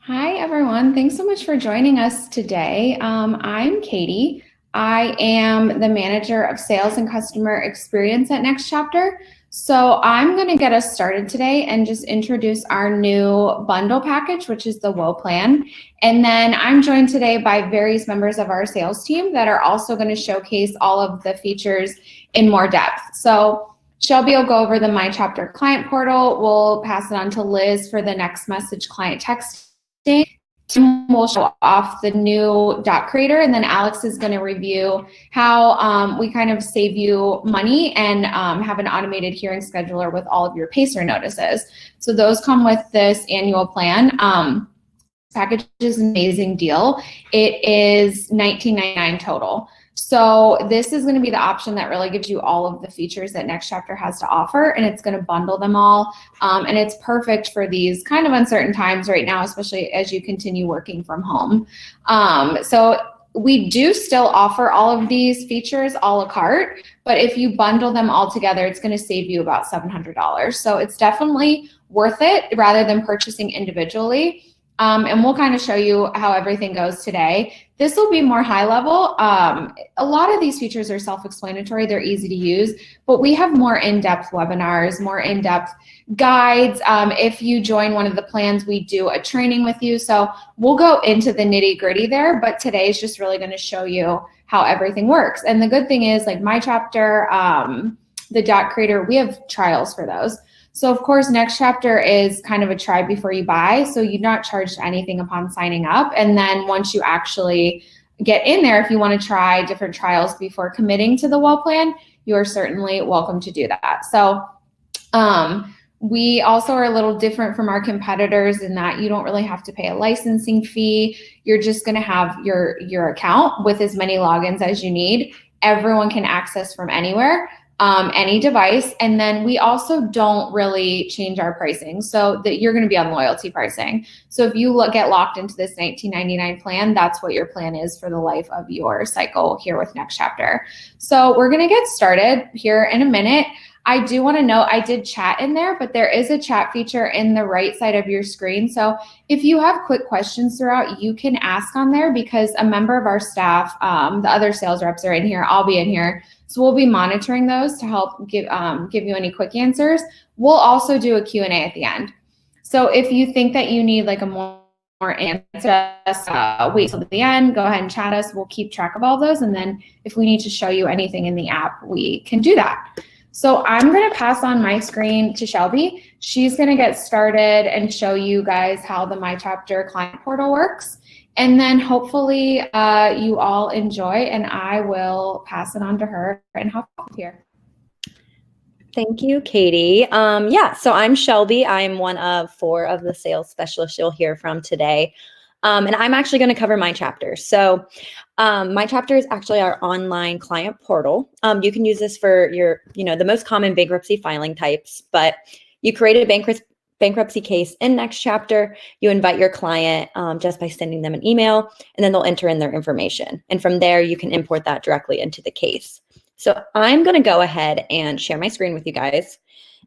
Hi, everyone. Thanks so much for joining us today. I'm Katie. I am the manager of sales and customer experience at NextChapter. So I'm going to get us started today and just introduce our new bundle package, which is the WOE plan. And then I'm joined today by various members of our sales team that are also going to showcase all of the features in more depth. So Shelby will go over the MyChapter client portal. We'll pass it on to Liz for the NextMessage client text. Tim will show off the new doc creator, and then Alex is going to review how we kind of save you money and have an automated hearing scheduler with all of your PACER notices. So those come with this annual plan. Package is an amazing deal. It is $19.99 total. So this is going to be the option that really gives you all of the features that NextChapter has to offer, and it's going to bundle them all. And it's perfect for these kind of uncertain times right now, especially as you continue working from home. So we do still offer all of these features a la carte, but if you bundle them all together, it's going to save you about $700. So it's definitely worth it rather than purchasing individually. And we'll kind of show you how everything goes today. This will be more high level. A lot of these features are self-explanatory. They're easy to use, but we have more in-depth webinars, more in-depth guides. If you join one of the plans, we do a training with you. So we'll go into the nitty-gritty there, but today is just really going to show you how everything works. And the good thing is, like MyChapter, the doc creator, we have trials for those. So of course, NextChapter is kind of a try before you buy. So you're not charged anything upon signing up. And then once you actually get in there, if you want to try different trials before committing to the WOE plan, you are certainly welcome to do that. So we also are a little different from our competitors in that you don't really have to pay a licensing fee. You're just going to have your account with as many logins as you need. Everyone can access from anywhere. Any device. And then we also don't really change our pricing so that you're going to be on loyalty pricing. So if you get locked into this $19.99 plan, that's what your plan is for the life of your cycle here with NextChapter. So we're going to get started here in a minute. I do want to note I did chat in there, but there is a chat feature in the right side of your screen. So if you have quick questions throughout, you can ask on there because a member of our staff, the other sales reps are in here, I'll be in here. So we'll be monitoring those to help give you any quick answers. We'll also do a Q&A at the end. So if you think that you need like a more answer, wait till the end, go ahead and chat us. We'll keep track of all those. And then if we need to show you anything in the app, we can do that. So I'm going to pass on my screen to Shelby. She's going to get started and show you guys how the MyChapter client portal works. And then hopefully you all enjoy, and I will pass it on to her and hop off here. Thank you, Katie. Yeah, so I'm Shelby. I'm one of 4 of the sales specialists you'll hear from today. And I'm actually going to cover MyChapter. So MyChapter is actually our online client portal. You can use this for your, the most common bankruptcy filing types, but you create a bankruptcy case in NextChapter. You invite your client just by sending them an email, and then they'll enter in their information. And from there, you can import that directly into the case. So I'm going to go ahead and share my screen with you guys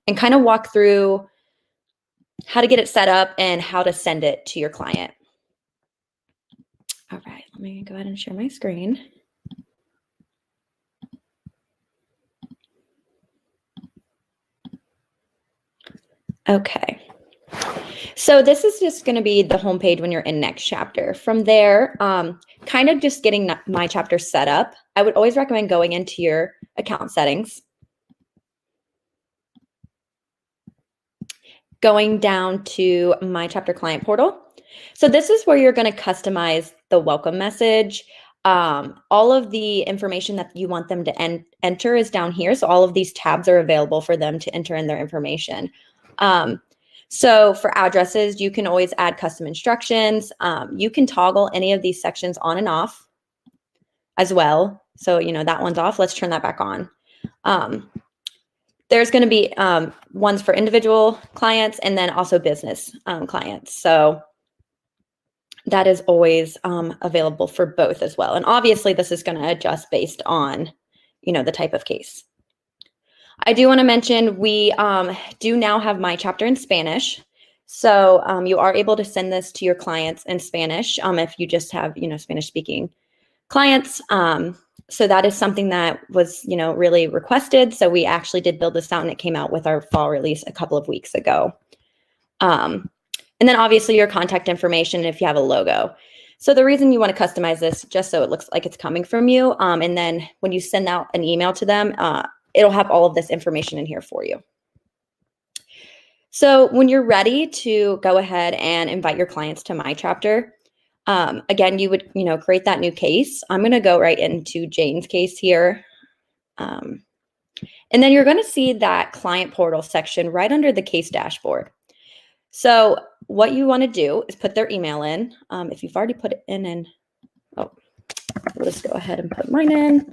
and kind of walk through how to get it set up and how to send it to your client. All right, let me go ahead and share my screen. Okay, so this is just going to be the homepage when you're in NextChapter. From there, kind of just getting MyChapter set up, I would always recommend going into your account settings, going down to MyChapter client portal. So this is where you're going to customize the welcome message. All of the information that you want them to enter is down here. So all of these tabs are available for them to enter in their information. So for addresses, you can always add custom instructions. You can toggle any of these sections on and off as well. So, that one's off. Let's turn that back on. There's going to be ones for individual clients and then also business clients. So that is always available for both as well. And obviously this is going to adjust based on, the type of case. I do want to mention we do now have MyChapter in Spanish. So you are able to send this to your clients in Spanish if you just have, Spanish speaking clients. So that is something that was, really requested. So we actually did build this out, and it came out with our fall release a couple of weeks ago. And then obviously your contact information if you have a logo. So the reason you want to customize this, just so it looks like it's coming from you. And then when you send out an email to them, it'll have all of this information in here for you. So when you're ready to go ahead and invite your clients to MyChapter, again, you would, create that new case. I'm going to go right into Jane's case here. And then you're going to see that client portal section right under the case dashboard. So what you want to do is put their email in. If you've already put it in, and let's go ahead and put mine in.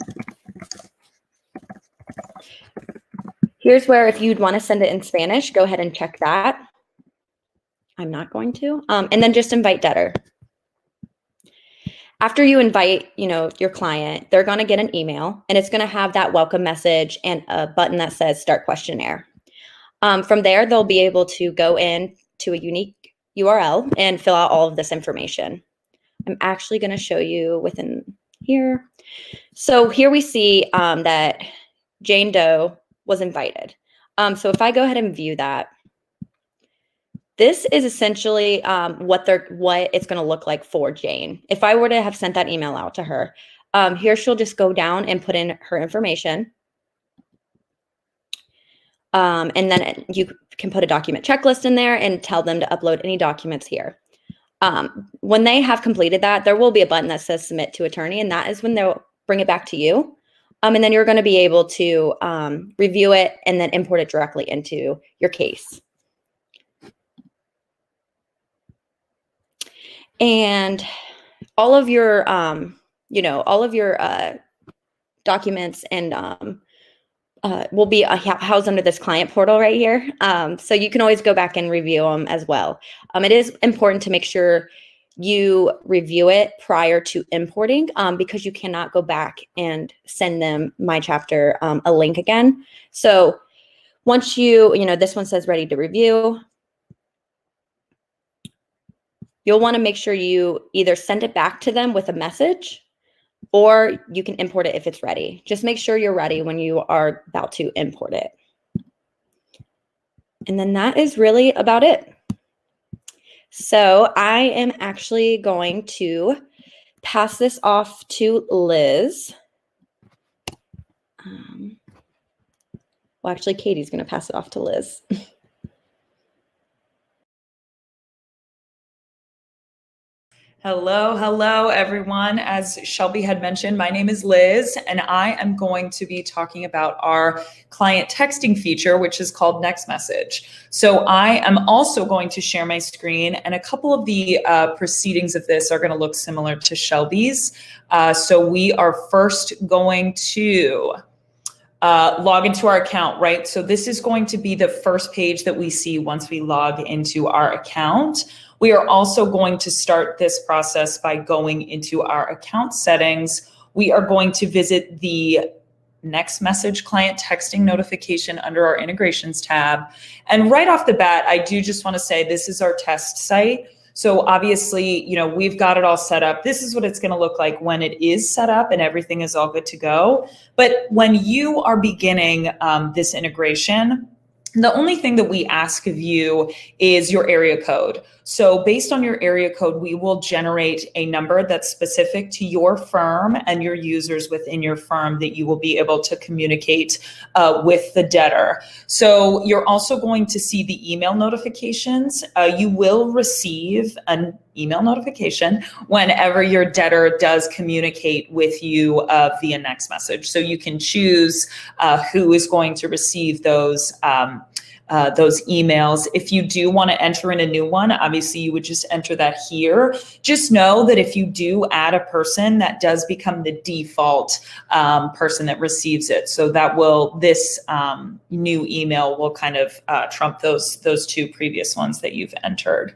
Here's where if you'd want to send it in Spanish, go ahead and check that. I'm not going to. And then just invite debtor. After you invite, your client, they're going to get an email, and it's going to have that welcome message and a button that says Start Questionnaire. From there, they'll be able to go in to a unique URL and fill out all of this information. I'm actually going to show you within here. So here we see that Jane Doe was invited. So if I go ahead and view that, this is essentially what it's going to look like for Jane. If I were to have sent that email out to her, here she'll just go down and put in her information. And then you can put a document checklist in there and tell them to upload any documents here. When they have completed that, there will be a button that says Submit to Attorney, and that is when they'll bring it back to you. And then you're going to be able to review it and then import it directly into your case. And all of your, documents and will be housed under this client portal right here. So you can always go back and review them as well. It is important to make sure you review it prior to importing because you cannot go back and send them MyChapter a link again. So once this one says ready to review, you'll want to make sure you either send it back to them with a message, or you can import it if it's ready. Just make sure you're ready when you are about to import it. And then that is really about it. So I am actually going to pass this off to Liz. Well, actually, Katie's going to pass it off to Liz. Hello, everyone. As Shelby had mentioned, my name is Liz, and I am going to be talking about our client texting feature, which is called NextMessage. So I am also going to share my screen, and a couple of the proceedings of this are going to look similar to Shelby's. So we are first going to log into our account, right? So this is going to be the first page that we see once we log into our account. We are also going to start this process by going into our account settings. We are going to visit the NextMessage client texting notification under our integrations tab. And right off the bat, I do just want to say this is our test site. So obviously, we've got it all set up. This is what it's going to look like when it is set up and everything is all good to go. But when you are beginning this integration, the only thing that we ask of you is your area code. So based on your area code, we will generate a number that's specific to your firm and your users within your firm that you will be able to communicate with the debtor. So you're also going to see the email notifications. You will receive an email notification whenever your debtor does communicate with you via NextMessage. So you can choose who is going to receive those emails. If you do want to enter in a new one, obviously you would just enter that here. Just know that if you do add a person, that does become the default person that receives it. So that this new email will kind of trump those two previous ones that you've entered.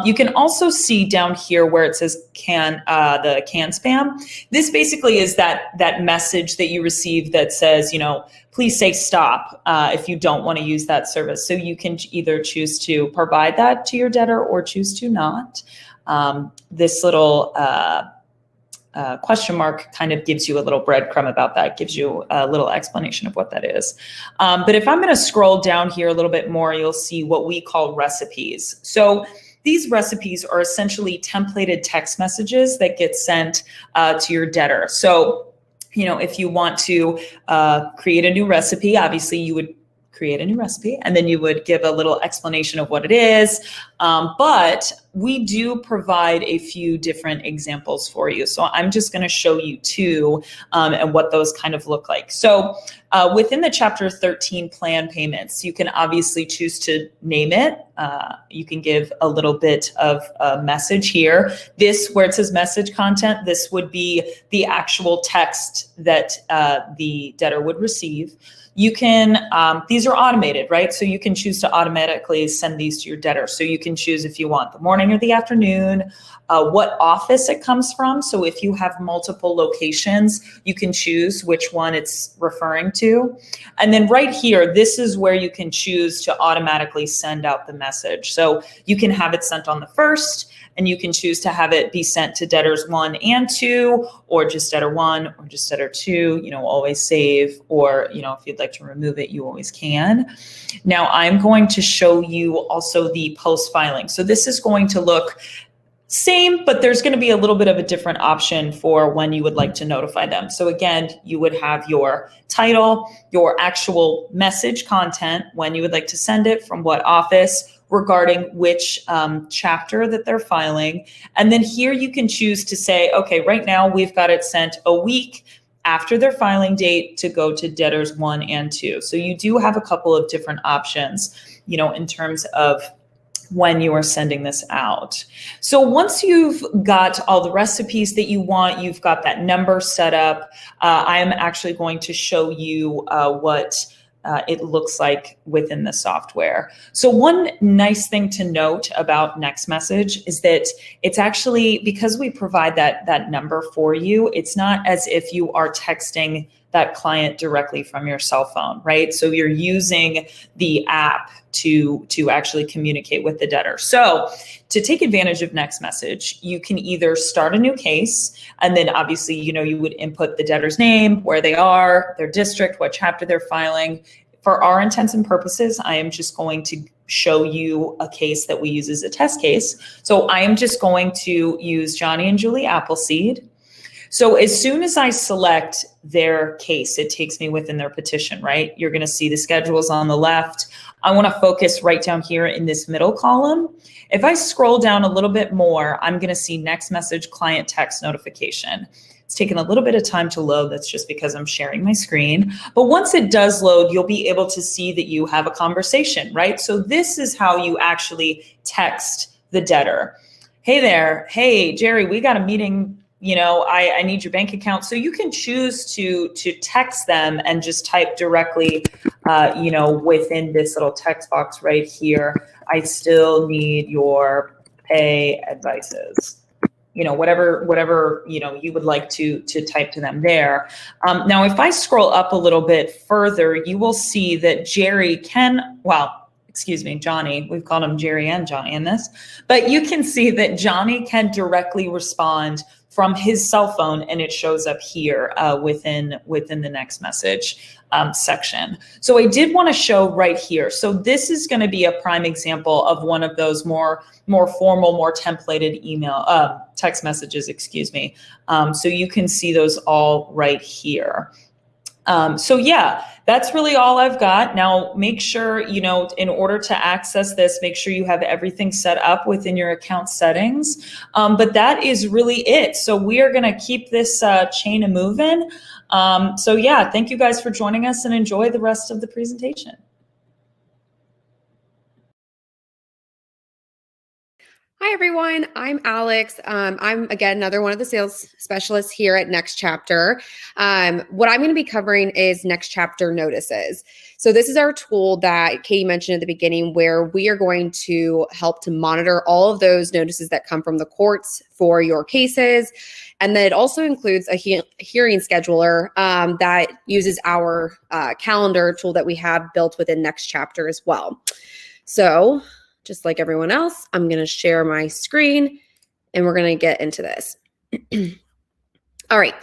You can also see down here where it says the can spam. This basically is that message that you receive that says, please say stop if you don't want to use that service. So you can either choose to provide that to your debtor or choose to not. This little question mark kind of gives you a little breadcrumb about that, gives you a little explanation of what that is. But if I'm going to scroll down here a little bit more, you'll see what we call recipes. So these recipes are essentially templated text messages that get sent to your debtor. So, you know, if you want to create a new recipe, obviously you would create a new recipe and then you would give a little explanation of what it is. But we do provide a few different examples for you. So I'm just going to show you two and what those kind of look like. So within the Chapter 13 plan payments, you can obviously choose to name it. You can give a little bit of a message here. This, where it says message content, this would be the actual text that the debtor would receive. You can, these are automated, right? So you can choose to automatically send these to your debtor. So you can choose if you want the morning or the afternoon, what office it comes from. So if you have multiple locations, you can choose which one it's referring to. And then right here, this is where you can choose to automatically send out the message. So you can have it sent on the 1st, and you can choose to have it be sent to debtors 1 and 2, or just debtor 1 or just debtor 2, you know, always save, or, you know, if you'd like to remove it, you always can. Now I'm going to show you also the post filing. So this is going to look same, but there's going to be a little bit of a different option for when you would like to notify them. So again, you would have your title, your actual message content, when you would like to send it, from what office, regarding which chapter that they're filing. And then here you can choose to say, okay, right now we've got it sent a week after their filing date to go to debtors 1 and 2. So you do have a couple of different options, you know, in terms of when you are sending this out. So once you've got all the recipes that you want, you've got that number set up, I'm actually going to show you what it looks like within the software. So one nice thing to note about NextMessage is that it's actually, because we provide that number for you, it's not as if you are texting that client directly from your cell phone, right? So you're using the app to actually communicate with the debtor. So to take advantage of NextMessage, you can either start a new case, and then obviously, you know, you would input the debtor's name, where they are, their district, what chapter they're filing. For our intents and purposes, I am just going to show you a case that we use as a test case. So I am just going to use Johnny and Julie Appleseed. So as soon as I select their case, it takes me within their petition, right? You're going to see the schedules on the left. I want to focus right down here in this middle column. If I scroll down a little bit more, I'm going to see NextMessage client text notification. It's taken a little bit of time to load. That's just because I'm sharing my screen. But once it does load, you'll be able to see that you have a conversation, right? So this is how you actually text the debtor. Hey there. Hey, Jerry, we got a meeting. You know, I need your bank account. So you can choose to text them and just type directly, you know, within this little text box right here. I still need your pay advices. You know, whatever, you know, you would like to type to them there. Now, if I scroll up a little bit further, you will see that Jerry can, well, excuse me, Johnny, we've called him Jerry and Johnny in this, but you can see that Johnny can directly respond from his cell phone, and it shows up here within the NextMessage section. So I did want to show right here. So this is going to be a prime example of one of those more formal, more templated email text messages, excuse me. So you can see those all right here. So yeah, that's really all I've got. Now, make sure, you know, in order to access this, make sure you have everything set up within your account settings. But that is really it. So we are going to keep this chain moving. So yeah, thank you guys for joining us, and enjoy the rest of the presentation. Hi Hi, everyone. I'm Alex. I'm, again, another one of the sales specialists here at NextChapter. What I'm going to be covering is NextChapter notices. So this is our tool that Katie mentioned at the beginning, where we are going to help to monitor all of those notices that come from the courts for your cases. And then it also includes a hearing scheduler that uses our calendar tool that we have built within NextChapter as well. So just like everyone else, I'm going to share my screen and we're going to get into this. All right.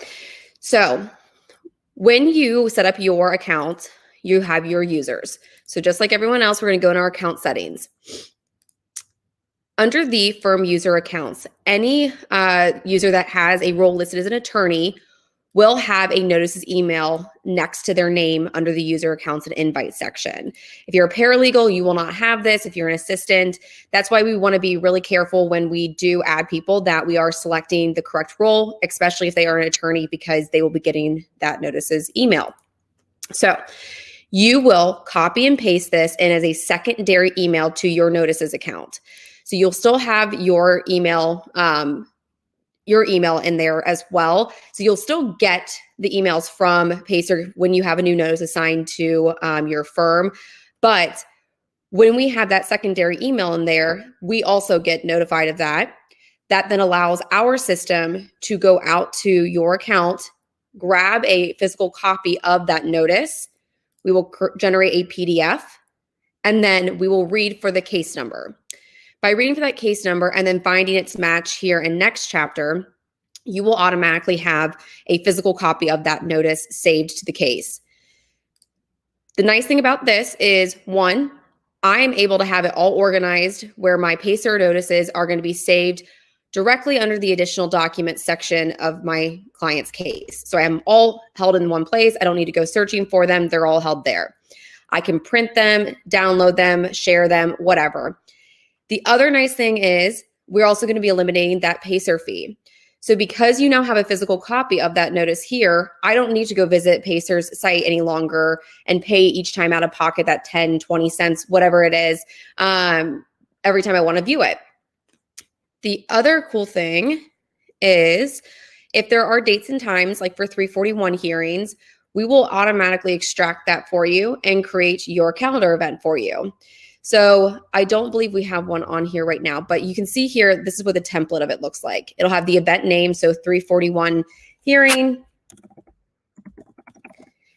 So when you set up your account, you have your users. So just like everyone else, we're going to go in our account settings. Under the firm user accounts, any user that has a role listed as an attorney will have a notices email next to their name under the user accounts and invite section. If you're a paralegal, you will not have this. If you're an assistant, that's why we want to be really careful when we do add people that we are selecting the correct role, especially if they are an attorney, because they will be getting that notices email. So you will copy and paste this in as a secondary email to your notices account. So you'll still have your email in there as well. So you'll still get the emails from Pacer when you have a new notice assigned to your firm. But when we have that secondary email in there, we also get notified of that. That then allows our system to go out to your account, grab a physical copy of that notice. We will generate a PDF, and then we will read for the case number. By reading for that case number and then finding its match here in NextChapter, you will automatically have a physical copy of that notice saved to the case. The nice thing about this is, one, I am able to have it all organized where my Pacer notices are going to be saved directly under the additional documents section of my client's case. So I am all held in one place. I don't need to go searching for them. They're all held there. I can print them, download them, share them, whatever. The other nice thing is we're also going to be eliminating that Pacer fee. So because you now have a physical copy of that notice here, I don't need to go visit Pacer's site any longer and pay each time out of pocket that 10, 20 cents, whatever it is, every time I want to view it. The other cool thing is if there are dates and times, like for 341 hearings, we will automatically extract that for you and create your calendar event for you. So I don't believe we have one on here right now, but you can see here, this is what the template of it looks like. It'll have the event name, so 341 hearing.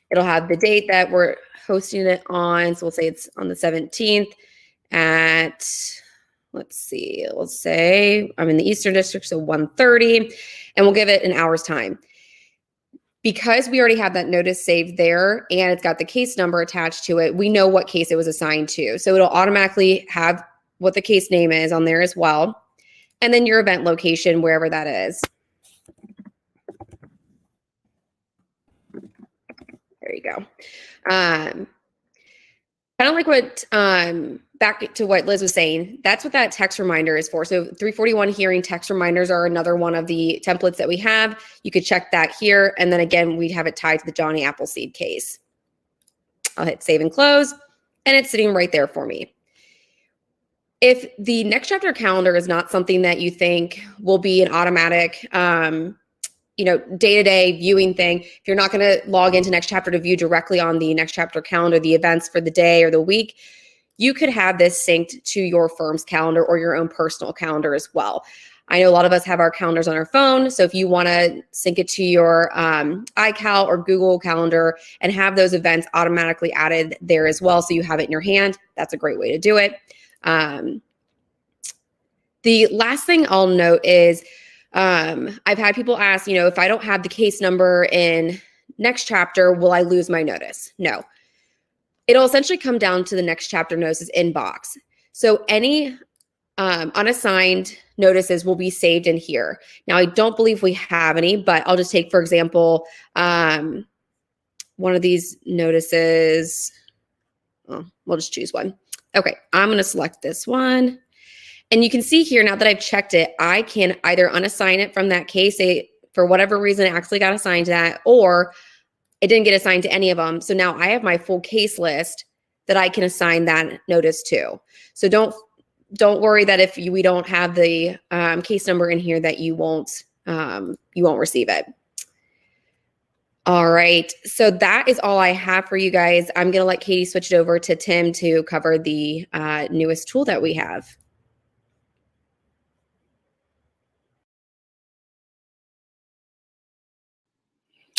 It'll have the date that we're hosting it on. So we'll say it's on the 17th at, let's see, let's say I'm in the Eastern District, so 1:30, and we'll give it an hour's time. Because we already have that notice saved there and it's got the case number attached to it, we know what case it was assigned to. So it'll automatically have what the case name is on there as well. And then your event location, wherever that is. There you go. Kind of like what, back to what Liz was saying, that's what that text reminder is for. So 341 hearing text reminders are another one of the templates that we have. You could check that here. And then again, we'd have it tied to the Johnny Appleseed case. I'll hit save and close, and it's sitting right there for me. If the NextChapter calendar is not something that you think will be an automatic, day-to-day viewing thing, if you're not going to log into NextChapter to view directly on the NextChapter calendar, the events for the day or the week, you could have this synced to your firm's calendar or your own personal calendar as well. I know a lot of us have our calendars on our phone. So if you want to sync it to your iCal or Google Calendar and have those events automatically added there as well, so you have it in your hand, that's a great way to do it. The last thing I'll note is I've had people ask, if I don't have the case number in NextChapter, will I lose my notice? No. It'll essentially come down to the NextChapter notices inbox. So any unassigned notices will be saved in here. Now, I don't believe we have any, but I'll just take, for example, one of these notices. Oh, we'll just choose one. Okay, I'm going to select this one. And you can see here, now that I've checked it, I can either unassign it from that case. For whatever reason, it actually got assigned to that, or it didn't get assigned to any of them. So now I have my full case list that I can assign that notice to. So don't don't worry that if we don't have the case number in here that you won't receive it. All right, so that is all I have for you guys. I'm gonna let Katie switch it over to Tim to cover the newest tool that we have.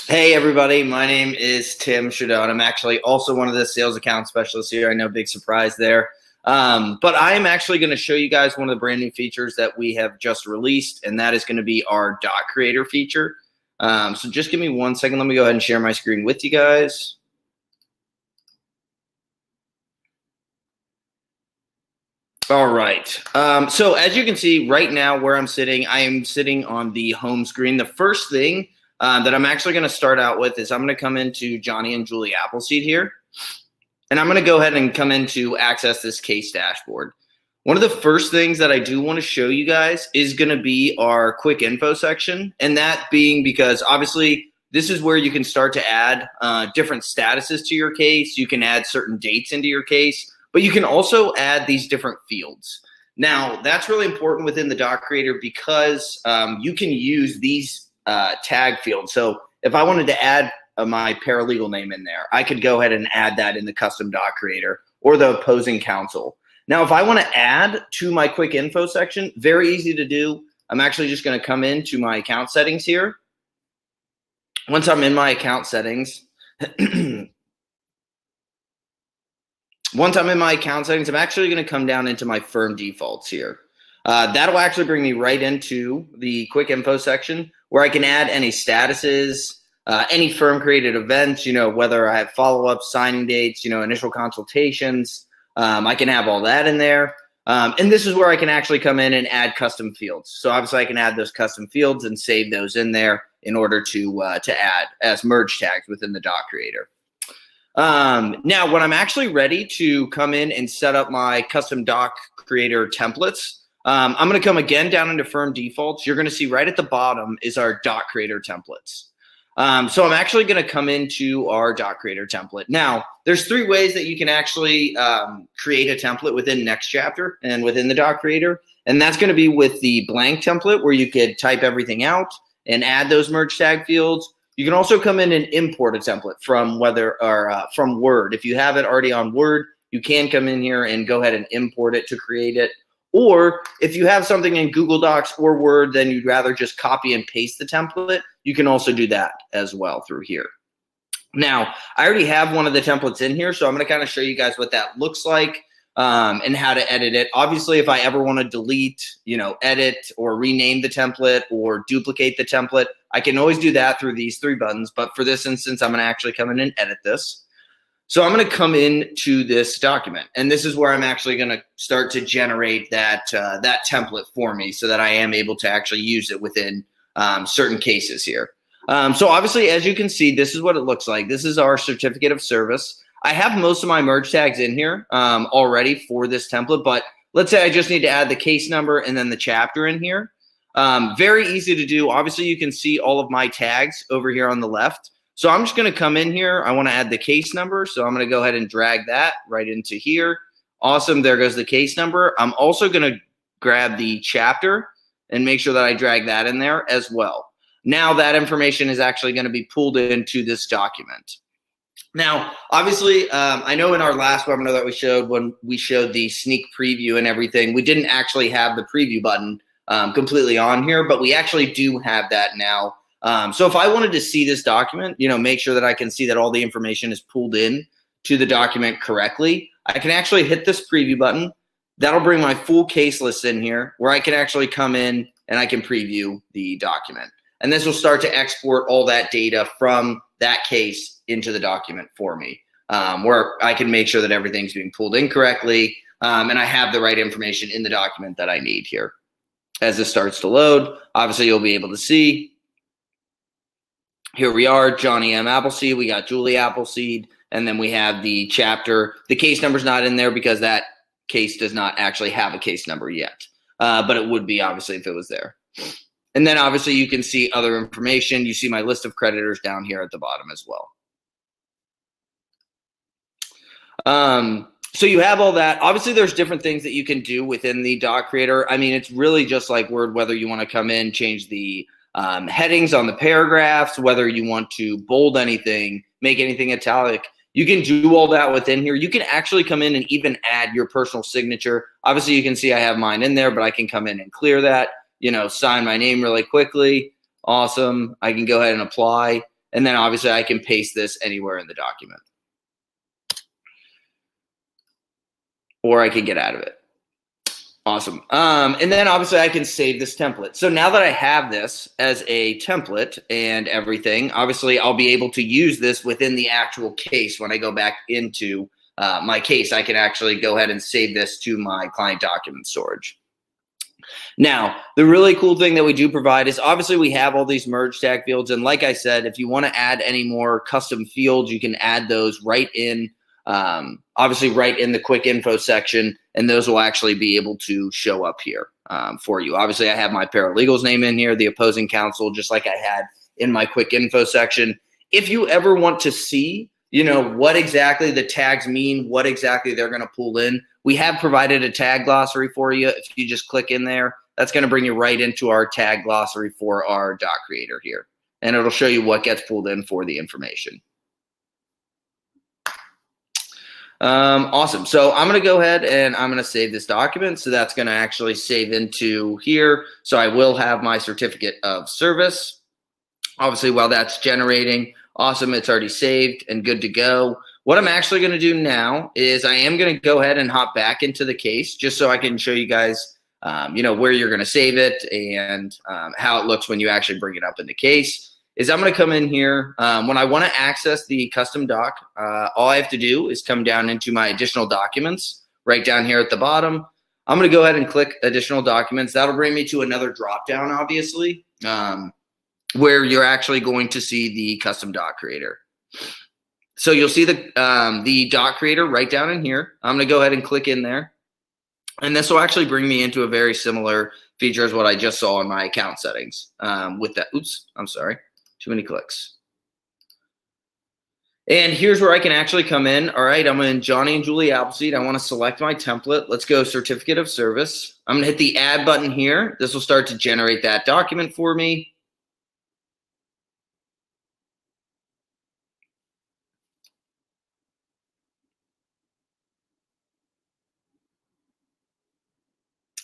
Hey everybody, my name is Tim Chaudot, and I'm actually also one of the sales account specialists here. I know, big surprise there. But I'm actually going to show you guys one of the brand new features that we have just released, and that is going to be our doc creator feature. So just give me 1 second. Let me go ahead and share my screen with you guys. All right. So as you can see right now where I'm sitting, I am sitting on the home screen. The first thing that I'm actually going to start out with is I'm going to come into Johnny and Julie Appleseed here. And I'm going to go ahead and come in to access this case dashboard. One of the first things that I do want to show you guys is going to be our quick info section. And that being because obviously this is where you can start to add different statuses to your case. You can add certain dates into your case, but you can also add these different fields. Now, that's really important within the doc creator because you can use these tag fields. So if I wanted to add my paralegal name in there, I could go ahead and add that in the custom doc creator or the opposing counsel. Now, if I want to add to my quick info section, very easy to do. I'm actually just going to come into my account settings here. Once I'm in my account settings, I'm actually going to come down into my firm defaults here. That'll actually bring me right into the quick info section where I can add any statuses, any firm created events, whether I have follow-ups, signing dates, initial consultations. I can have all that in there. And this is where I can actually come in and add custom fields. So obviously I can add those custom fields and save those in there in order to add as merge tags within the doc creator. Now, when I'm actually ready to come in and set up my custom doc creator templates, I'm going to come again down into firm defaults. You're going to see right at the bottom is our doc creator templates. So I'm actually going to come into our doc creator template. Now, there's 3 ways that you can actually create a template within NextChapter and within the doc creator. And that's going to be with the blank template where you could type everything out and add those merge tag fields. You can also come in and import a template from from Word. If you have it already on Word, you can come in here and go ahead and import it to create it. Or if you have something in Google Docs or Word, then you'd rather just copy and paste the template, you can also do that as well through here. Now, I already have one of the templates in here, so I'm going to kind of show you guys what that looks like and how to edit it. Obviously, if I ever want to delete, edit or rename the template or duplicate the template, I can always do that through these 3 buttons. But for this instance, I'm going to actually come in and edit this. So I'm going to come into this document, and this is where I'm actually going to start to generate that template for me so that I am able to actually use it within certain cases here. So obviously, as you can see, this is what it looks like. This is our certificate of service. I have most of my merge tags in here already for this template, but let's say I just need to add the case number and then the chapter in here. Very easy to do. Obviously, you can see all of my tags over here on the left. So I'm just going to come in here. I want to add the case number. So I'm going to go ahead and drag that right into here. Awesome. There goes the case number. I'm also going to grab the chapter and make sure that I drag that in there as well. Now that information is actually going to be pulled into this document. Now, obviously, I know in our last webinar that we showed, when we showed the sneak preview and everything, we didn't actually have the preview button completely on here, but we actually do have that now. So if I wanted to see this document, make sure that I can see that all the information is pulled in to the document correctly, I can actually hit this preview button. That'll bring my full case list in here where I can actually come in and I can preview the document. And this will start to export all that data from that case into the document for me, where I can make sure that everything's being pulled in correctly and I have the right information in the document that I need here. As this starts to load, obviously you'll be able to see. Here we are, Johnny M. Appleseed. We got Julie Appleseed, and then we have the chapter. The case number's not in there because that case does not actually have a case number yet, but it would be obviously if it was there. And then obviously you can see other information. You see my list of creditors down here at the bottom as well. So you have all that. Obviously, there's different things that you can do within the doc creator. I mean, it's really just like Word, whether you want to come in, change the headings on the paragraphs, whether you want to bold anything, make anything italic. You can do all that within here. You can actually come in and even add your personal signature. Obviously, you can see I have mine in there, but I can come in and clear that, sign my name really quickly. Awesome. I can go ahead and apply. And then obviously I can paste this anywhere in the document. Or I can get out of it. Awesome. And then obviously I can save this template. So now that I have this as a template and everything, obviously I'll be able to use this within the actual case. When I go back into my case, I can actually go ahead and save this to my client document storage. Now, the really cool thing that we do provide is obviously we have all these merge tag fields. And like I said, if you want to add any more custom fields, you can add those right in, obviously right in the quick info section, and those will actually be able to show up here for you. Obviously, I have my paralegal's name in here, the opposing counsel, just like I had in my quick info section. If you ever want to see, what exactly the tags mean, what exactly they're going to pull in, we have provided a tag glossary for you. If you just click in there, that's going to bring you right into our tag glossary for our doc creator here. And it'll show you what gets pulled in for the information. Awesome. So I'm going to go ahead and I'm going to save this document. So that's going to actually save into here. So I will have my certificate of service. Obviously, while that's generating, awesome. It's already saved and good to go. What I'm actually going to do now is I am going to go ahead and hop back into the case just so I can show you guys, where you're going to save it and how it looks when you actually bring it up in the case. Is I'm going to come in here. When I want to access the custom doc, all I have to do is come down into my additional documents right down here at the bottom. I'm going to go ahead and click additional documents. That'll bring me to another drop down, obviously, where you're actually going to see the custom doc creator. So you'll see the doc creator right down in here. I'm going to go ahead and click in there. And this will actually bring me into a very similar feature as what I just saw in my account settings with that. Oops, I'm sorry. Too many clicks. And here's where I can actually come in. All right, I'm in Johnny and Julie Appleseed. I want to select my template. Let's go certificate of service. I'm going to hit the add button here. This will start to generate that document for me.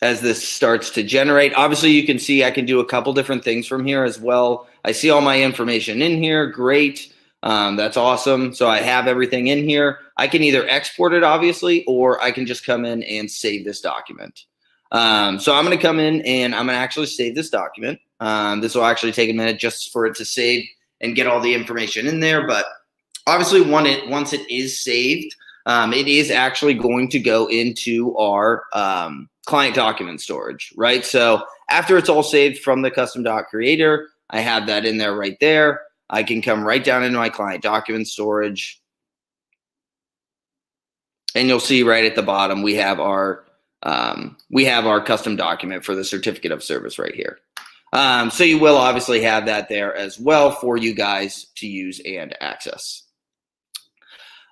As this starts to generate, obviously you can see I can do a couple different things from here as well. I see all my information in here. Great. That's awesome. So I have everything in here. I can either export it, obviously, or I can just come in and save this document. So I'm going to come in and I'm going to actually save this document. This will actually take a minute just for it to save and get all the information in there. But obviously once it is saved, it is actually going to go into our client document storage, right? So after it's all saved from the custom doc creator, I have that in there right there. I can come right down into my client document storage. And you'll see right at the bottom, we have our custom document for the certificate of service right here. So you will obviously have that there as well for you guys to use and access.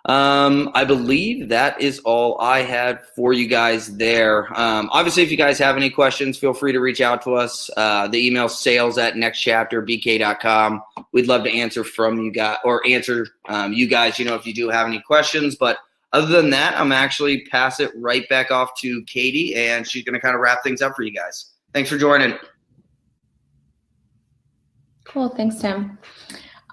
I believe that is all I had for you guys there. Obviously, if you guys have any questions, feel free to reach out to us. The email sales@nextchapterbk.com. We'd love to answer from you guys or answer you guys, if you do have any questions. But other than that, I'm actually pass it right back off to Katie, and she's going to kind of wrap things up for you guys. Thanks for joining. Cool. Thanks, Tim.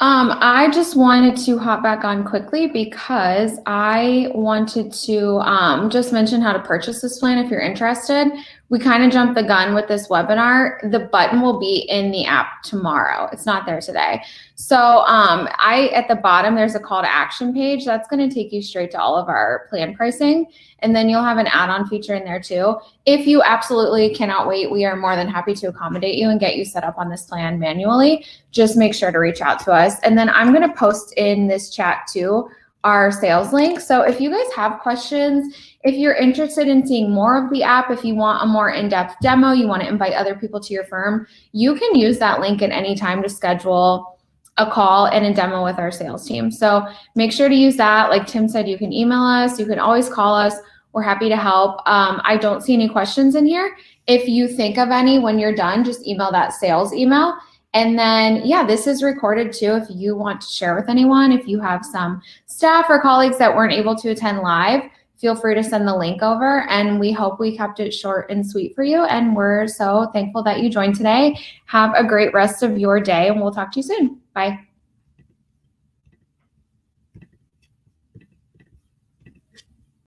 I just wanted to hop back on quickly because I wanted to just mention how to purchase this plan if you're interested. We kind of jumped the gun with this webinar. The button will be in the app tomorrow. It's not there today. So at the bottom, there's a call to action page. That's going to take you straight to all of our plan pricing. And then you'll have an add-on feature in there too. If you absolutely cannot wait, we are more than happy to accommodate you and get you set up on this plan manually. Just make sure to reach out to us. And then I'm going to post in this chat too our sales link. So if you guys have questions, if you're interested in seeing more of the app, if you want a more in-depth demo, you want to invite other people to your firm, you can use that link at any time to schedule a call and a demo with our sales team. So make sure to use that. Like Tim said, you can email us, you can always call us. We're happy to help. I don't see any questions in here. If you think of any when you're done, just email that sales email. And then, yeah, this is recorded too. If you want to share with anyone, if you have some staff or colleagues that weren't able to attend live, feel free to send the link over. And we hope we kept it short and sweet for you. And we're so thankful that you joined today. Have a great rest of your day, and we'll talk to you soon. Bye.